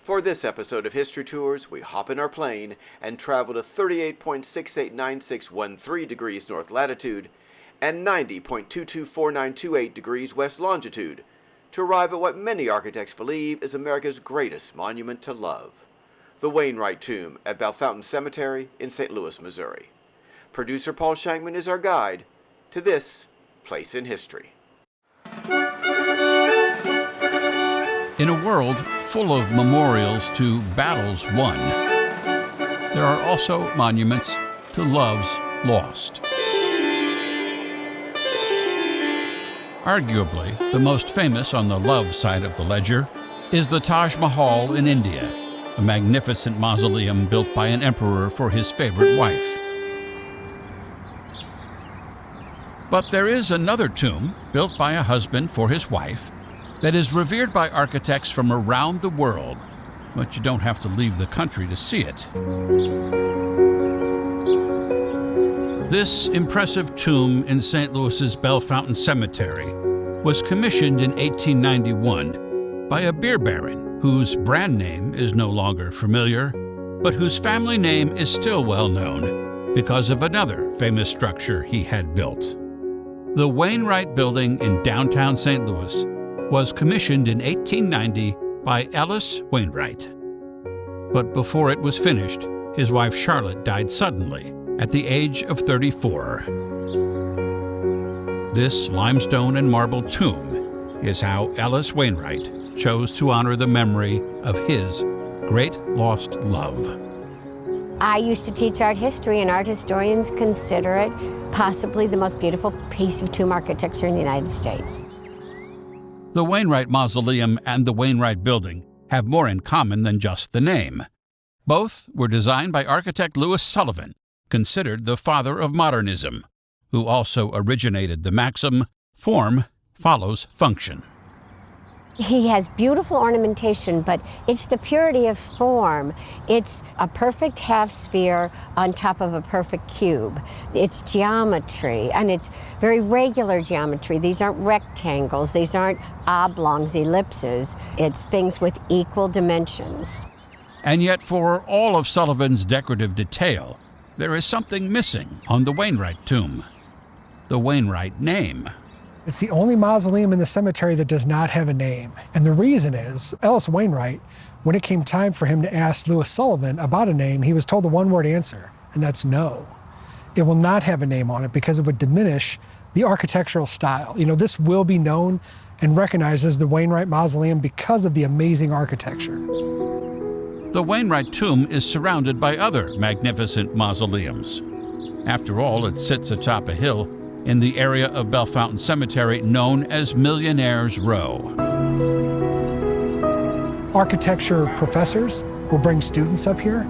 For this episode of History Tours, we hop in our plane and travel to 38.689613 degrees north latitude and 90.224928 degrees west longitude to arrive at what many architects believe is America's greatest monument to love, the Wainwright Tomb at Bellefontaine Cemetery in St. Louis, Missouri. Producer Paul Shankman is our guide to this place in history. In a world full of memorials to battles won, there are also monuments to loves lost. Arguably, the most famous on the love side of the ledger is the Taj Mahal in India, a magnificent mausoleum built by an emperor for his favorite wife. But there is another tomb built by a husband for his wife that is revered by architects from around the world, but you don't have to leave the country to see it. This impressive tomb in St. Louis's Bellefontaine Cemetery was commissioned in 1891 by a beer baron whose brand name is no longer familiar, but whose family name is still well known because of another famous structure he had built. The Wainwright Building in downtown St. Louis was commissioned in 1890 by Ellis Wainwright. But before it was finished, his wife Charlotte died suddenly at the age of 34. This limestone and marble tomb is how Ellis Wainwright chose to honor the memory of his great lost love. I used to teach art history, and art historians consider it possibly the most beautiful piece of tomb architecture in the United States. The Wainwright Mausoleum and the Wainwright Building have more in common than just the name. Both were designed by architect Louis Sullivan, considered the father of modernism, who also originated the maxim, form follows function. He has beautiful ornamentation, but it's the purity of form. It's a perfect half sphere on top of a perfect cube. It's geometry, and it's very regular geometry. These aren't rectangles, these aren't oblongs, ellipses. It's things with equal dimensions. And yet, for all of Sullivan's decorative detail, there is something missing on the Wainwright tomb: the Wainwright name. It's the only mausoleum in the cemetery that does not have a name. And the reason is, Ellis Wainwright, when it came time for him to ask Louis Sullivan about a name, he was told a one-word answer, and that's no. It will not have a name on it because it would diminish the architectural style. This will be known and recognized as the Wainwright Mausoleum because of the amazing architecture. The Wainwright tomb is surrounded by other magnificent mausoleums. After all, it sits atop a hill in the area of Bellefontaine Cemetery known as Millionaire's Row. Architecture professors will bring students up here.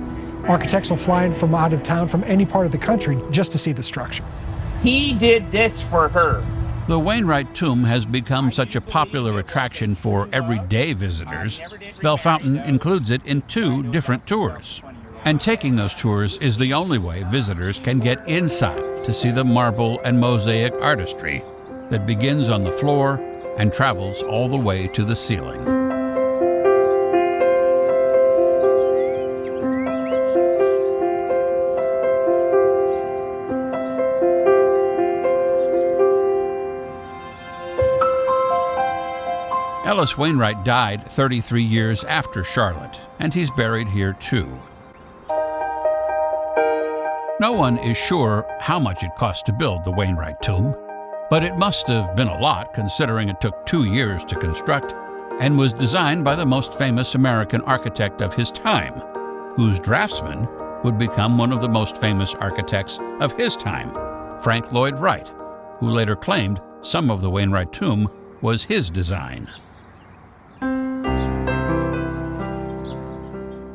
Architects will fly in from out of town from any part of the country just to see the structure. He did this for her. The Wainwright tomb has become such a popular attraction for everyday visitors. Bellefontaine includes it in 2 different tours. And taking those tours is the only way visitors can get inside to see the marble and mosaic artistry that begins on the floor and travels all the way to the ceiling. Ellis Wainwright died 33 years after Charlotte, and he's buried here too. No one is sure how much it cost to build the Wainwright tomb, but it must have been a lot considering it took 2 years to construct and was designed by the most famous American architect of his time, whose draftsman would become one of the most famous architects of his time, Frank Lloyd Wright, who later claimed some of the Wainwright tomb was his design.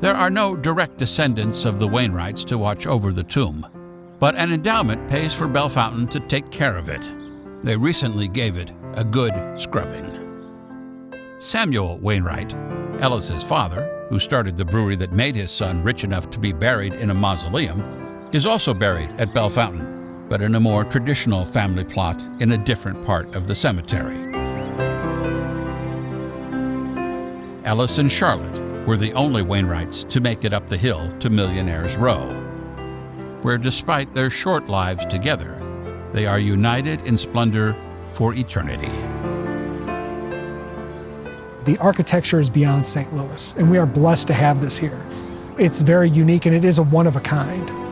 There are no direct descendants of the Wainwrights to watch over the tomb, but an endowment pays for Bellefontaine to take care of it. They recently gave it a good scrubbing. Samuel Wainwright, Ellis's father, who started the brewery that made his son rich enough to be buried in a mausoleum, is also buried at Bellefontaine, but in a more traditional family plot in a different part of the cemetery. Ellis and Charlotte were the only Wainwrights to make it up the hill to Millionaires Row, where despite their short lives together, they are united in splendor for eternity. The architecture is beyond St. Louis, and we are blessed to have this here. It's very unique, and it is a one of a kind.